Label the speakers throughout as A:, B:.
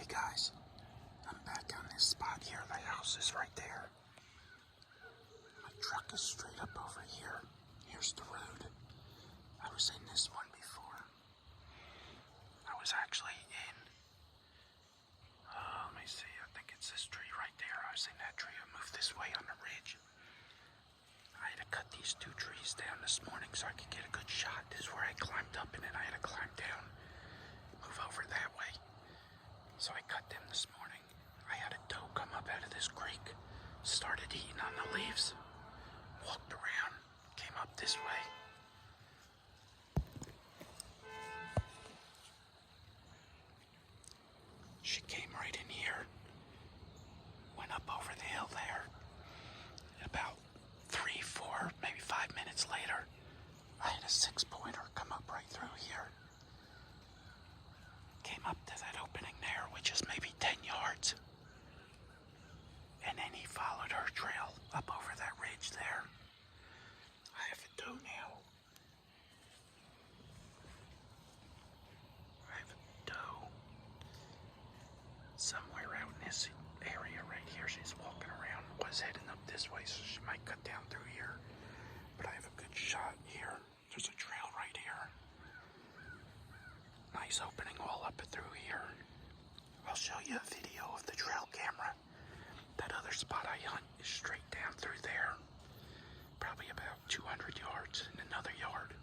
A: Guys, I'm back on this spot here. The house is right there. My truck is straight up over here. Here's the road. I was in this one before. I was actually in, let me see, I think it's this tree right there. I was in that tree. I moved this way on the ridge. I had to cut these two trees down this morning so I could get a good shot. This is where I climbed up and then I had to climb down, move over that way. So I cut them this morning. I had a doe come up out of this creek, started eating on the leaves, walked around, came up this way. She came right in here, went up over the hill there. About 3, 4, maybe 5 minutes later, I had a 6-pointer come up right through here. Came up to that opening there, which is maybe 10 yards. And then he followed her trail up over that ridge there. I have a doe now. I have a doe somewhere out in this area right here. She's walking around, was heading up this way, so she might cut down through here. But I have a good shot here. There's a trail right here. Nice opening all up through here. I'll show you a video of the trail camera. That other spot I hunt is straight down through there. Probably about 200 yards in another yard.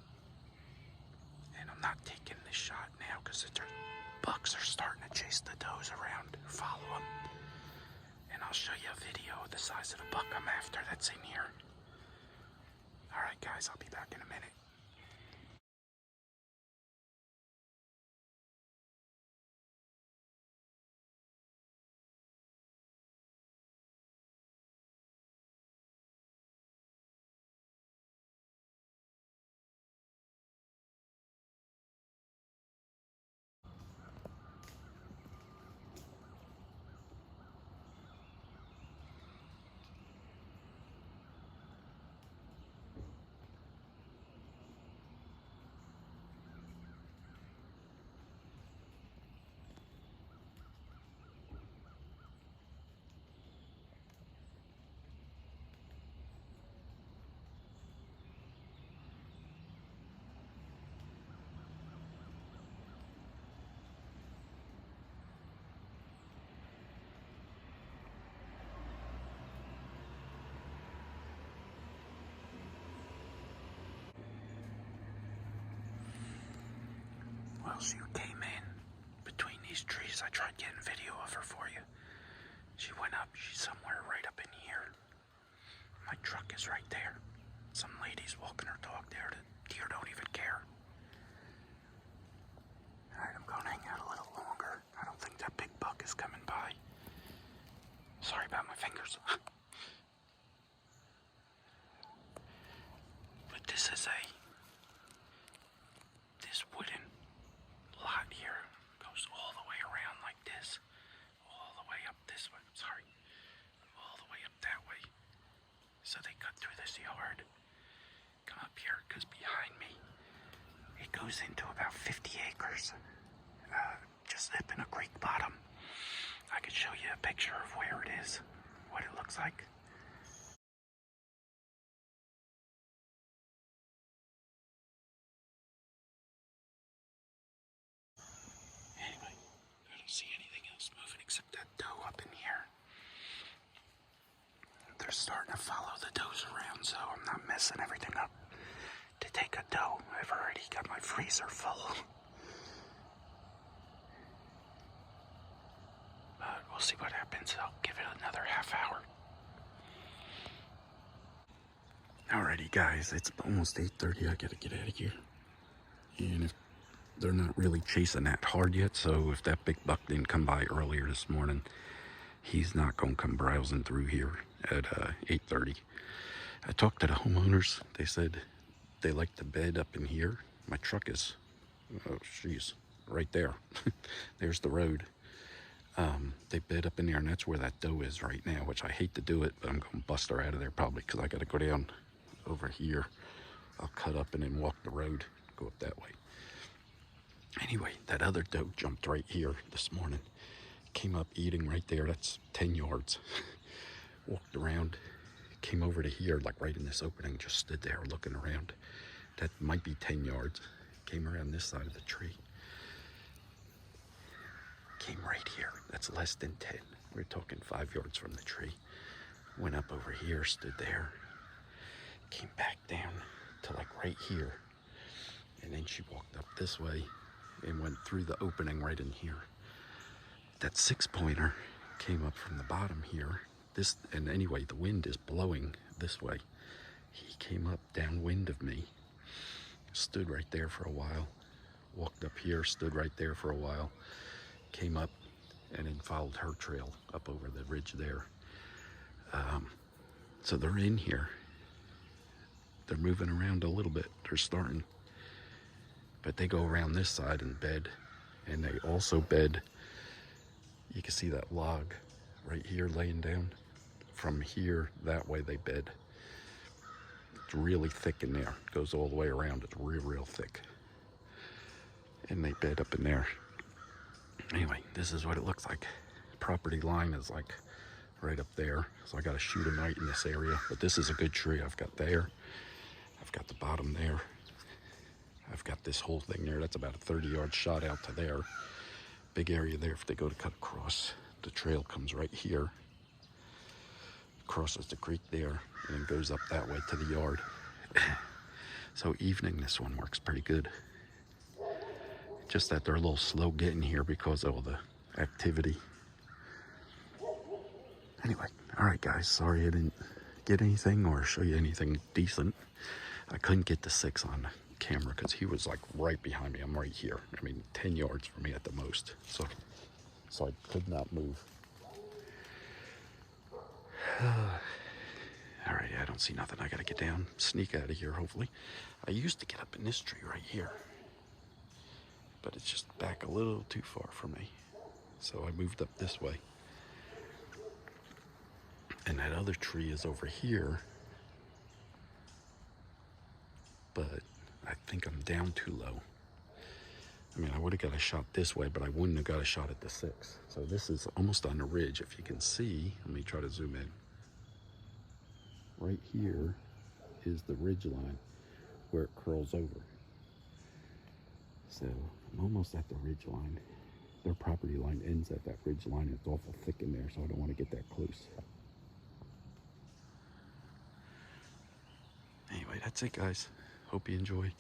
A: And I'm not taking this shot now because the bucks are starting to chase the does around, follow them. And I'll show you a video of the size of the buck I'm after that's in here. Alright guys, I'll be back in a minute. Well, she came in between these trees. I tried getting video of her for you. She went up. She's somewhere right up in here. My truck is right there. Some lady's walking her dog there. The deer don't even care. Alright, I'm going to hang out a little longer. I don't think that big buck is coming by. Sorry about my fingers. But this is this wooden lot here goes all the way around like this, all the way up this way, all the way up that way. So they cut through this yard, come up here, because behind me, it goes into about 50 acres, just up in a creek bottom. I could show you a picture of where it is, what it looks like. Anyway, I don't see anything else moving except that doe up in here. They're starting to follow the does around, so I'm not messing everything up to take a doe. I've already got my freezer full. But we'll see what happens. I'll give it another half hour. Alrighty guys, it's almost 8:30. I gotta get out of here. And if they're not really chasing that hard yet, so if that big buck didn't come by earlier this morning, he's not gonna come browsing through here at 8:30. I talked to the homeowners. They said they like the bed up in here. My truck is, oh jeez, right there. There's the road. They bed up in there, and that's where that doe is right now, which I hate to do it, but I'm gonna bust her out of there probably because I gotta go down over here. I'll cut up and then walk the road, go up that way. Anyway, that other doe jumped right here this morning, came up eating right there. That's 10 yards. Walked around, came over to here, like right in this opening, just stood there looking around. That might be 10 yards. Came around this side of the tree. Came right here. That's less than 10. We're talking 5 yards from the tree. Went up over here, stood there. Came back down to like right here. And then she walked up this way and went through the opening right in here. That 6-pointer came up from the bottom here. And anyway, the wind is blowing this way. He came up downwind of me, stood right there for a while, walked up here, stood right there for a while, came up, and then followed her trail up over the ridge there. So they're in here. They're moving around a little bit. They're starting. But they go around this side and bed. And they also bed. You can see that log right here laying down. From here, that way they bed. It's really thick in there. It goes all the way around. It's real thick. And they bed up in there. Anyway, this is what it looks like. Property line is like right up there. So I got to shoot them right in this area. But this is a good tree. I've got there. I've got the bottom there. I've got this whole thing there. That's about a 30-yard shot out to there. Big area there if they go to cut across. The trail comes right here. Crosses the creek there. And then goes up that way to the yard. So evening, this one works pretty good. Just that they're a little slow getting here because of all the activity. Anyway, all right, guys. Sorry I didn't get anything or show you anything decent. I couldn't get the 6 on camera because he was like right behind me. I'm right here. I mean, 10 yards from me at the most. So I could not move. All right, I don't see nothing. I got to get down, sneak out of here, hopefully. I used to get up in this tree right here, but it's just back a little too far for me. So I moved up this way. And that other tree is over here, but I think I'm down too low. I mean, I would have got a shot this way, but I wouldn't have got a shot at the 6. So this is almost on the ridge. If you can see, let me try to zoom in. Right here is the ridge line where it curls over. So I'm almost at the ridge line. Their property line ends at that ridge line. It's awful thick in there, so I don't want to get that close. Anyway, that's it, guys. Hope you enjoy.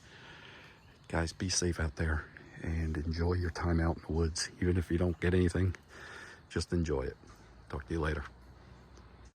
A: Guys, be safe out there and enjoy your time out in the woods. Even if you don't get anything, just enjoy it. Talk to you later.